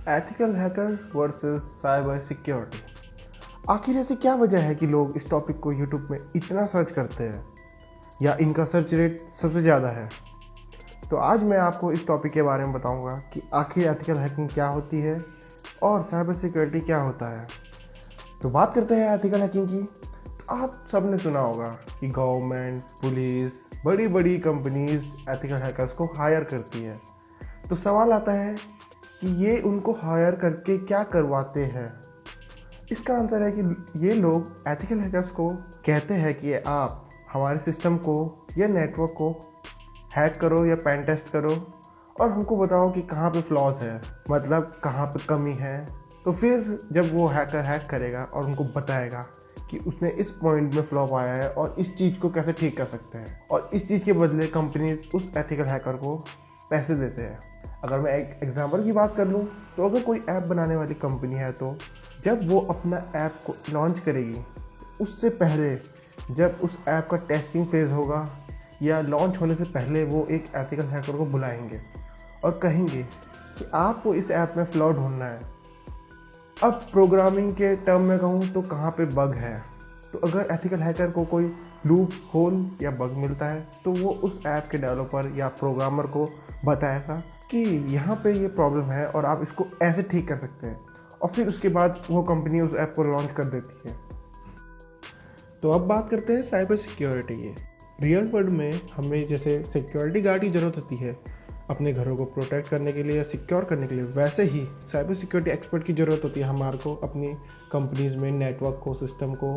Ethical hacker versus cyber security. आखिर ऐसी क्या वजह है कि लोग इस टॉपिक को यूट्यूब में इतना सर्च करते हैं या इनका सर्च रेट सबसे ज़्यादा है। तो आज मैं आपको इस टॉपिक के बारे में बताऊंगा कि आखिर एथिकल हैकिंग क्या होती है और साइबर सिक्योरिटी क्या होता है। तो बात करते हैं एथिकल हैकिंग की। तो आप सब ने सुना होगा कि गवर्नमेंट, पुलिस, बड़ी बड़ी कंपनीज एथिकल हैकर्स को हायर करती है। तो सवाल आता है कि ये उनको हायर करके क्या करवाते हैं। इसका आंसर है कि ये लोग एथिकल हैकर्स को कहते हैं कि आप हमारे सिस्टम को या नेटवर्क को हैक करो या पेन टेस्ट करो और हमको बताओ कि कहाँ पे फ्लॉज है, मतलब कहाँ पे कमी है। तो फिर जब वो हैकर हैक करेगा और उनको बताएगा कि उसने इस पॉइंट में फ्लॉ पाया है और इस चीज़ को कैसे ठीक कर सकते हैं, और इस चीज़ के बदले कंपनीज उस एथिकल हैकर को पैसे देते हैं। अगर मैं एक एग्जांपल की बात कर लूँ तो अगर कोई ऐप बनाने वाली कंपनी है तो जब वो अपना ऐप को लॉन्च करेगी उससे पहले जब उस ऐप का टेस्टिंग फेज़ होगा या लॉन्च होने से पहले वो एक एथिकल हैकर को बुलाएंगे और कहेंगे कि आपको इस ऐप में फ्लॉ ढूंढना है। अब प्रोग्रामिंग के टर्म में कहूँ तो कहाँ पे बग है, तो अगर एथिकल हैकर को कोई लूप होल या बग मिलता है तो वो उस ऐप के डेवलपर या प्रोग्रामर को बताएगा कि यहाँ पे ये प्रॉब्लम है और आप इसको ऐसे ठीक कर सकते हैं, और फिर उसके बाद वो कंपनी उस ऐप को लॉन्च कर देती है। तो अब बात करते हैं साइबर सिक्योरिटी की। रियल वर्ल्ड में हमें जैसे सिक्योरिटी गार्ड की ज़रूरत होती है अपने घरों को प्रोटेक्ट करने के लिए या सिक्योर करने के लिए, वैसे ही साइबर सिक्योरिटी एक्सपर्ट की ज़रूरत होती है हमारे को अपनी कंपनीज़ में नेटवर्क को, सिस्टम को,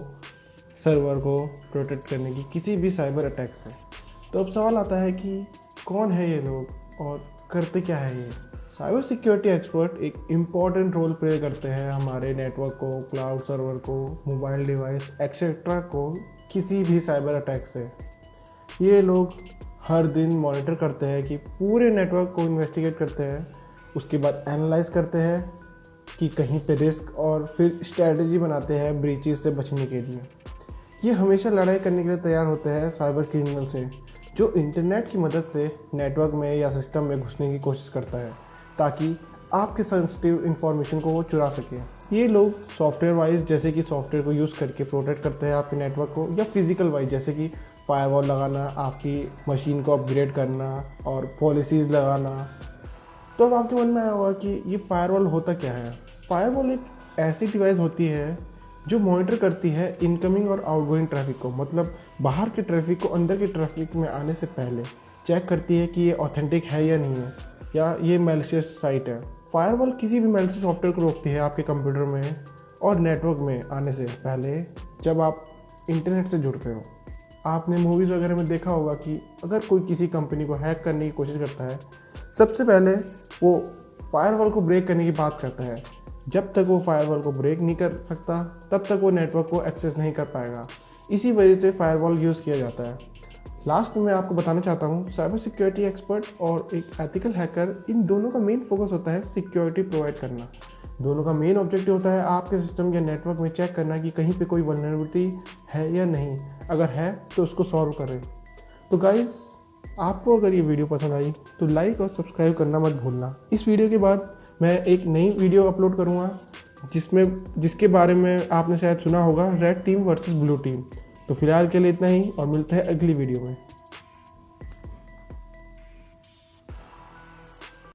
सर्वर को प्रोटेक्ट करने की किसी भी साइबर अटैक से। तो अब सवाल आता है कि कौन है ये लोग और करते क्या है ये। साइबर सिक्योरिटी एक्सपर्ट एक इम्पॉर्टेंट रोल प्ले करते हैं हमारे नेटवर्क को, क्लाउड सर्वर को, मोबाइल डिवाइस एक्सेट्रा को किसी भी साइबर अटैक से। ये लोग हर दिन मॉनिटर करते हैं कि पूरे नेटवर्क को इन्वेस्टिगेट करते हैं, उसके बाद एनालाइज करते हैं कि कहीं पे रिस्क, और फिर स्ट्रैटेजी बनाते हैं ब्रीचेस से बचने के लिए। ये हमेशा लड़ाई करने के लिए तैयार होते हैं साइबर क्रिमिनल से, जो इंटरनेट की मदद से नेटवर्क में या सिस्टम में घुसने की कोशिश करता है ताकि आपके सेंसिटिव इन्फॉर्मेशन को वो चुरा सके। ये लोग सॉफ्टवेयर वाइज जैसे कि सॉफ्टवेयर को यूज़ करके प्रोटेक्ट करते हैं आपके नेटवर्क को, या फिजिकल वाइज जैसे कि फायरवॉल लगाना, आपकी मशीन को अपग्रेड करना और पॉलिसीज़ लगाना। तो अब आपके मन में आया होगा कि ये फायरवॉल होता क्या है। फायरवॉल एक ऐसी डिवाइस होती है जो मॉनिटर करती है इनकमिंग और आउटगोइंग ट्रैफिक को, मतलब बाहर के ट्रैफिक को अंदर के ट्रैफिक में आने से पहले चेक करती है कि ये ऑथेंटिक है या नहीं है, या ये मैलिशियस साइट है। फायरवॉल किसी भी मैलिशियस सॉफ्टवेयर को रोकती है आपके कंप्यूटर में और नेटवर्क में आने से पहले जब आप इंटरनेट से जुड़ते हो। आपने मूवीज़ वगैरह में देखा होगा कि अगर कोई किसी कंपनी को हैक करने की कोशिश करता है, सबसे पहले वो फायरवॉल को ब्रेक करने की बात करता है। जब तक वो फायरवॉल को ब्रेक नहीं कर सकता तब तक वो नेटवर्क को एक्सेस नहीं कर पाएगा। इसी वजह से फायरवॉल यूज़ किया जाता है। लास्ट में मैं आपको बताना चाहता हूँ, साइबर सिक्योरिटी एक्सपर्ट और एक एथिकल हैकर, इन दोनों का मेन फोकस होता है सिक्योरिटी प्रोवाइड करना। दोनों का मेन ऑब्जेक्टिव होता है आपके सिस्टम या नेटवर्क में चेक करना कि कहीं पे कोई वल्नरेबिलिटी है या नहीं, अगर है तो उसको सॉल्व करें। तो गाइस, आपको अगर ये वीडियो पसंद आई तो लाइक और सब्सक्राइब करना मत भूलना। इस वीडियो के बाद मैं एक नई वीडियो अपलोड करूँगा जिसके बारे में आपने शायद सुना होगा, red team versus blue team. तो फिलहाल के लिए इतना ही और मिलते हैं अगली वीडियो में।